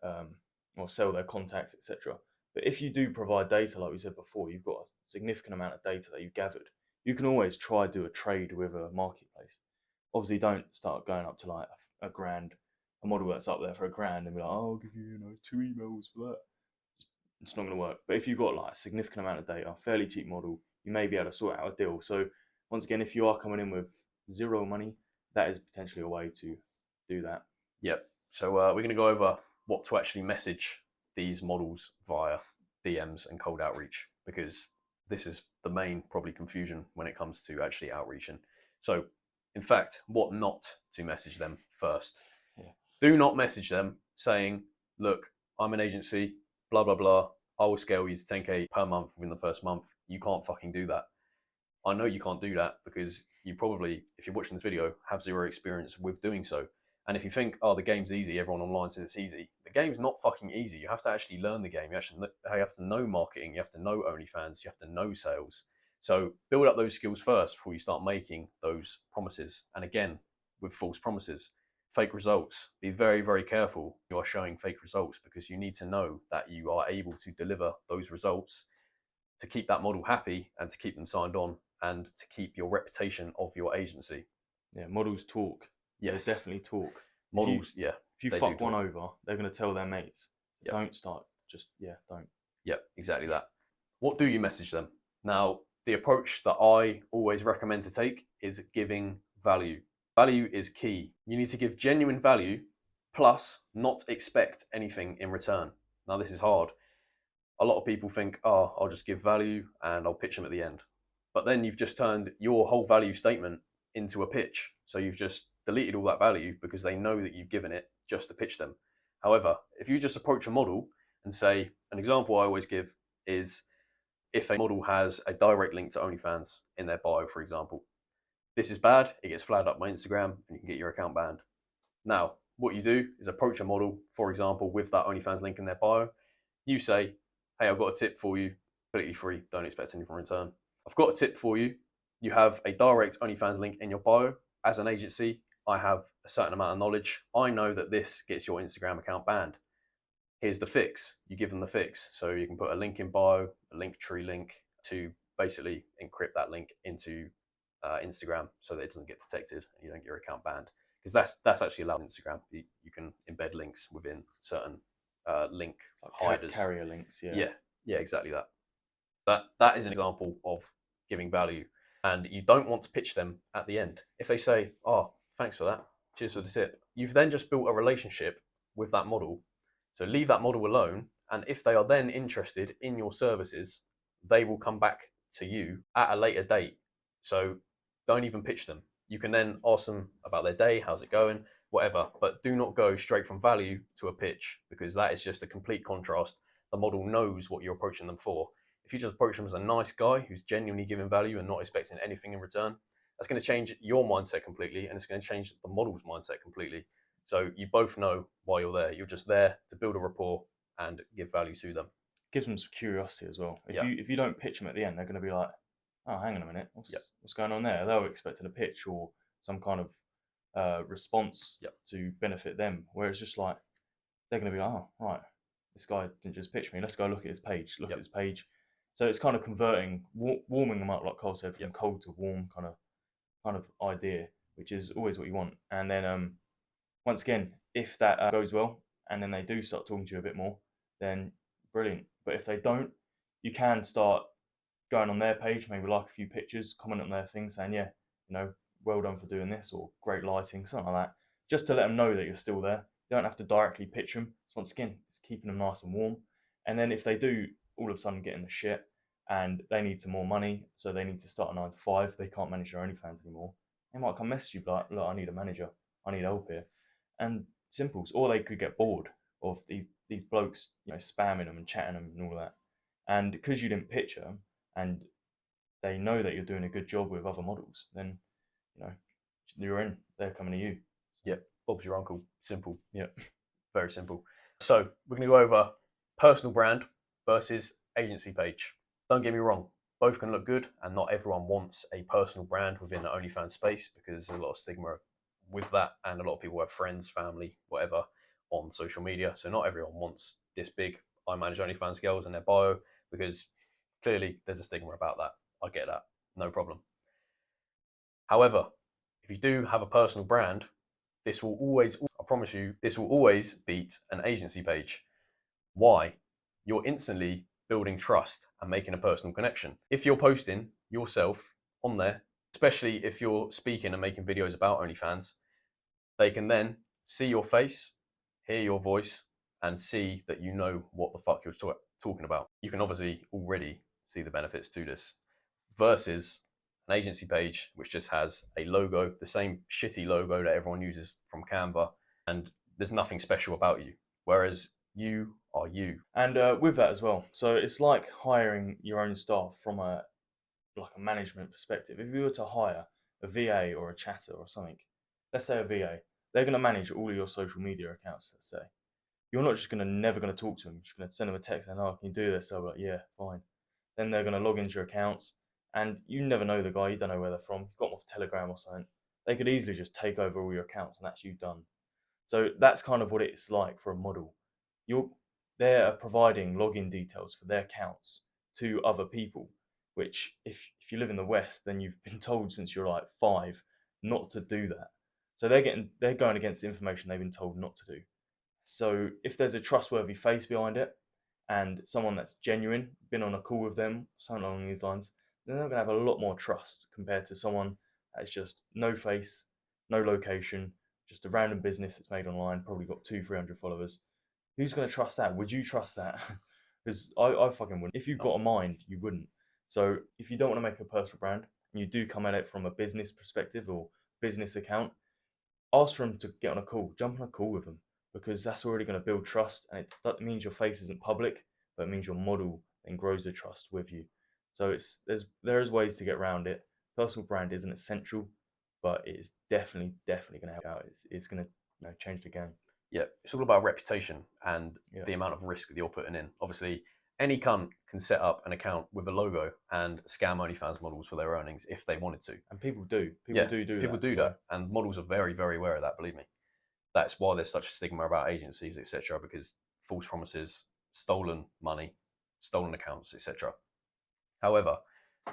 Speaker 2: or sell their contacts, etc. But if you do provide data, like we said before, you've got a significant amount of data that you've gathered. You can always try to do a trade with a marketplace. Obviously, don't start going up to like a grand, a model that's up there for $1,000 and be like, oh, I'll give you, 2 emails for that. It's not going to work. But if you've got like a significant amount of data, fairly cheap model, you may be able to sort out a deal. So once again, if you are coming in with zero money, that is potentially a way to do that.
Speaker 1: Yep. So we're going to go over what to actually message these models via DMs and cold outreach, because this is the main probably confusion when it comes to actually outreaching. So in fact, what not to message them first.
Speaker 2: Yeah.
Speaker 1: Do not message them saying, look, I'm an agency, blah, blah, blah. I will scale you to 10K per month within the first month. You can't fucking do that. I know you can't do that because you probably, if you're watching this video, have zero experience with doing so. And if you think, oh, the game's easy, everyone online says it's easy, the The game's not fucking easy. You have to actually learn the game. You have to know marketing. You have to know OnlyFans. You have to know sales. So build up those skills first before you start making those promises. And again, with false promises, fake results. Be very, very careful. You are showing fake results because you need to know that you are able to deliver those results to keep that model happy and to keep them signed on and to keep your reputation of your agency.
Speaker 2: Yeah, models talk.
Speaker 1: Yes,
Speaker 2: They definitely talk.
Speaker 1: models.
Speaker 2: If you
Speaker 1: they
Speaker 2: fuck
Speaker 1: do
Speaker 2: one
Speaker 1: talk.
Speaker 2: over, they're going to tell their mates. So
Speaker 1: Yep.
Speaker 2: don't start. Just don't.
Speaker 1: Yep, exactly that. What do you message them? Now, the approach that I always recommend to take is giving value. Value is key. You need to give genuine value plus not expect anything in return. Now, this is hard. A lot of people think, oh, I'll just give value and I'll pitch them at the end. But then you've just turned your whole value statement into a pitch. So you've just deleted all that value because they know that you've given it just to pitch them. However, if you just approach a model and say, an example I always give is if a model has a direct link to OnlyFans in their bio, for example, this is bad, it gets flagged up by Instagram and you can get your account banned. Now, what you do is approach a model, for example, with that OnlyFans link in their bio. You say, hey, I've got a tip for you, completely free, don't expect anything in return. I've got a tip for you. You have a direct OnlyFans link in your bio. As an agency, I have a certain amount of knowledge. I know that this gets your Instagram account banned. Here's the fix. You give them the fix. So you can put a link in bio, a link tree link to basically encrypt that link into Instagram so that it doesn't get detected and you don't get your account banned. Because that's actually allowed on Instagram. You can embed links within certain link
Speaker 2: Like
Speaker 1: hiders.
Speaker 2: carrier links.
Speaker 1: Yeah, exactly that. That is an example of giving value. And you don't want to pitch them at the end. If they say, oh, thanks for that, cheers for the tip, you've then just built a relationship with that model. So leave that model alone. And if they are then interested in your services, they will come back to you at a later date. So don't even pitch them. You can then ask them about their day, how's it going, whatever, but do not go straight from value to a pitch because that is just a complete contrast. The model knows what you're approaching them for. If you just approach them as a nice guy who's genuinely giving value and not expecting anything in return, that's going to change your mindset completely and it's going to change the model's mindset completely. So you both know why you're there. You're just there to build a rapport and give value to them.
Speaker 2: Gives them some curiosity as well.
Speaker 1: Yeah.
Speaker 2: If you don't pitch them at the end, they're going to be like, oh, hang on a minute,
Speaker 1: Yep.
Speaker 2: what's going on there? They'll expect a pitch or some kind of response
Speaker 1: Yep.
Speaker 2: to benefit them. Where it's just like they're going to be like, oh, right, this guy didn't just pitch me. Let's go look at his page. Look
Speaker 1: Yep.
Speaker 2: at his page. So it's kind of converting, warming them up, like Cole said, from
Speaker 1: Yep.
Speaker 2: cold to warm kind of idea, which is always what you want. And then once again, if that goes well, and then they do start talking to you a bit more, then brilliant. But if they don't, you can start going on their page, maybe like a few pictures, comment on their thing, saying, yeah, well done for doing this, or great lighting, something like that, just to let them know that you're still there. You don't have to directly pitch them. So once again, it's keeping them nice and warm. And then if they do all of a sudden get in the shit and they need some more money, so they need to start a 9 to 5, they can't manage their OnlyFans anymore, they might come message you like, look, I need a manager, I need help here. And simples. Or they could get bored of these blokes, spamming them and chatting them and all that. And because you didn't pitch them, and they know that you're doing a good job with other models, then you're in. They're coming to you.
Speaker 1: Yeah, Bob's your uncle. Simple.
Speaker 2: Yeah,
Speaker 1: very simple. So we're going to go over personal brand versus agency page. Don't get me wrong, both can look good, and not everyone wants a personal brand within the OnlyFans space because there's a lot of stigma with that, and a lot of people have friends, family, whatever on social media. So not everyone wants this big I manage OnlyFans girls in their bio because clearly there's a stigma about that. I get that, no problem. However, if you do have a personal brand, this will always, I promise you, this will always beat an agency page. Why? You're instantly building trust and making a personal connection. If you're posting yourself on there, especially if you're speaking and making videos about OnlyFans, they can then see your face, hear your voice, and see that you know what the fuck you're talking about. You can obviously already see the benefits to this versus an agency page which just has a logo, the same shitty logo that everyone uses from Canva, and there's nothing special about you. Whereas you are you.
Speaker 2: and with that as well. So it's like hiring your own staff from a management perspective. If you were to hire a VA or a chatter or something, let's say a VA, they're going to manage all of your social media accounts, let's say. you're not just never gonna talk to them. You're just gonna send them a text and, "Oh, can you do this?" They'll be like, "Yeah, fine." Then they're gonna log into your accounts, and you never know the guy. You don't know where they're from. You got them off Telegram or something. They could easily just take over all your accounts, and that's you done. So that's kind of what it's like for a model. You're They're providing login details for their accounts to other people, which if you live in the West, then you've been told since you're like 5 not to do that. So they're going against the information they've been told not to do. So if there's a trustworthy face behind it and someone that's genuine, been on a call with them, something along these lines, then they're gonna have a lot more trust compared to someone that's just no face, no location, just a random business that's made online, probably got 200-300 followers. Who's gonna trust that? Would you trust that? Because I fucking wouldn't. If you've got a mind, you wouldn't. So if you don't want to make a personal brand and you do come at it from a business perspective or business account, ask for them to get on a call, jump on a call with them, because that's already going to build trust, and that means your face isn't public, but it means your model then grows the trust with you. So there's ways to get around it. Personal brand isn't essential, but it is definitely going to help out. It's going to change the game.
Speaker 1: Yeah, it's all about reputation and
Speaker 2: Yeah,
Speaker 1: the amount of risk that you're putting in. Obviously, any cunt can set up an account with a logo and scam OnlyFans models for their earnings if they wanted to.
Speaker 2: and people do.
Speaker 1: Yeah, people
Speaker 2: That.
Speaker 1: do
Speaker 2: So
Speaker 1: that, and models are very, very aware of that. Believe me, that's why there's such a stigma about agencies, etc. Because false promises, stolen money, stolen accounts, etc. However,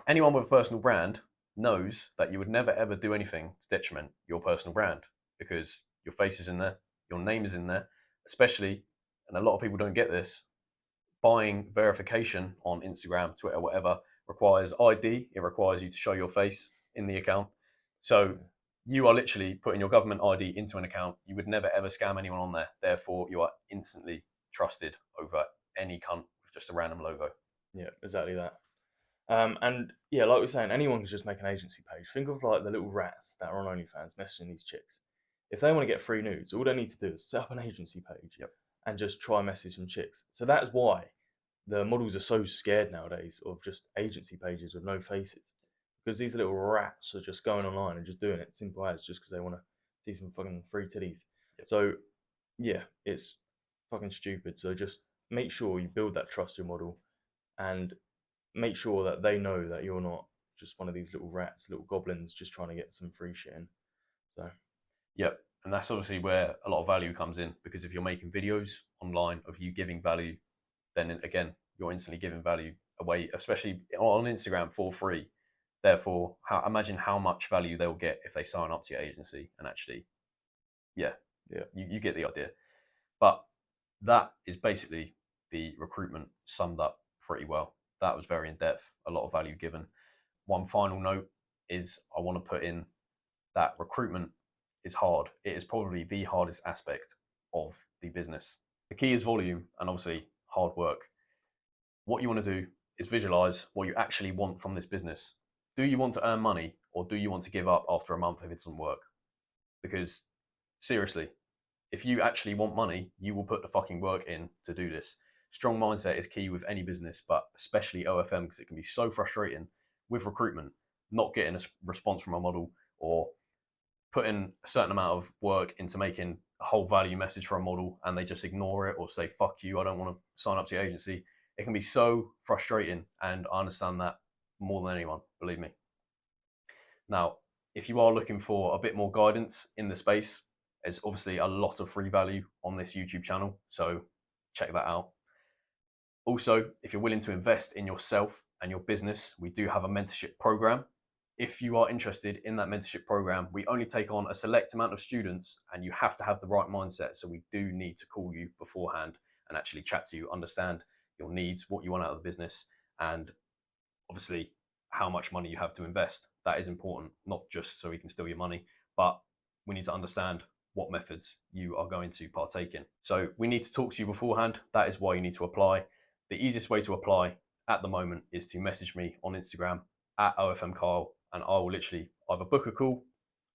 Speaker 1: anyone with a personal brand knows that you would never ever do anything to detriment your personal brand because your face is in there, your name is in there, especially, and a lot of people don't get this, buying verification on Instagram, Twitter, whatever, requires ID. It requires you to show your face in the account. So
Speaker 2: yeah.
Speaker 1: you are literally putting your government ID into an account. You would never ever scam anyone on there. Therefore, you are instantly trusted over any cunt with just a random logo.
Speaker 2: Yeah, exactly that. And yeah, like we're saying, anyone can just make an agency page. Think of like the little rats that are on OnlyFans messaging these chicks. If they want to get free nudes, all they need to do is set up an agency page
Speaker 1: Yep.
Speaker 2: and just try message some chicks. So that's why the models are so scared nowadays of just agency pages with no faces, because these little rats are just going online and just doing it simple as just because they want to see some fucking free titties.
Speaker 1: Yep.
Speaker 2: So yeah, it's fucking stupid. So just make sure you build that trust your model and make sure that they know that you're not just one of these little rats, little goblins, just trying to get some free shit in. So
Speaker 1: Yep. And that's obviously where a lot of value comes in because if you're making videos online of you giving value, then again, you're instantly giving value away, especially on Instagram for free. Therefore, imagine how much value they'll get if they sign up to your agency and actually, yeah,
Speaker 2: yeah,
Speaker 1: you get the idea. But that is basically the recruitment summed up pretty well. That was very in depth, a lot of value given. One final note is I want to put in that recruitment is hard. It is probably the hardest aspect of the business. The key is volume and obviously hard work. What you want to do is visualize what you actually want from this business. Do you want to earn money or do you want to give up after a month if it doesn't work? Because seriously, if you actually want money, you will put the fucking work in to do this. Strong mindset is key with any business, but especially OFM because it can be so frustrating with recruitment, not getting a response from a model or putting a certain amount of work into making a whole value message for a model and they just ignore it or say, fuck you, I don't want to sign up to your agency. It can be so frustrating. And I understand that more than anyone, believe me. Now, if you are looking for a bit more guidance in the space, there's obviously a lot of free value on this YouTube channel. So check that out. Also, if you're willing to invest in yourself and your business, we do have a mentorship program. If you are interested in that mentorship program, we only take on a select amount of students and you have to have the right mindset. So we do need to call you beforehand and actually chat to you, understand your needs, what you want out of the business, and obviously how much money you have to invest. That is important, not just so we can steal your money, but we need to understand what methods you are going to partake in. So we need to talk to you beforehand. That is why you need to apply. The easiest way to apply at the moment is to message me on Instagram at OFMKyle, and I will literally either book a call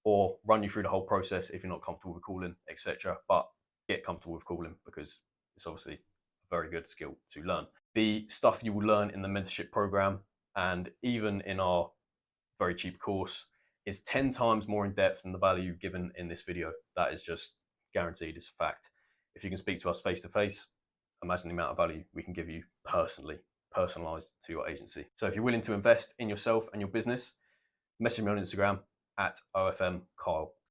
Speaker 1: or run you through the whole process if you're not comfortable with calling, etc. But get comfortable with calling because it's obviously a very good skill to learn. The stuff you will learn in the mentorship program and even in our very cheap course is 10 times more in depth than the value given in this video. That is just guaranteed, it's a fact. If you can speak to us face to face, imagine the amount of value we can give you personally, personalized to your agency. So if you're willing to invest in yourself and your business, message me on Instagram at OFMKyle.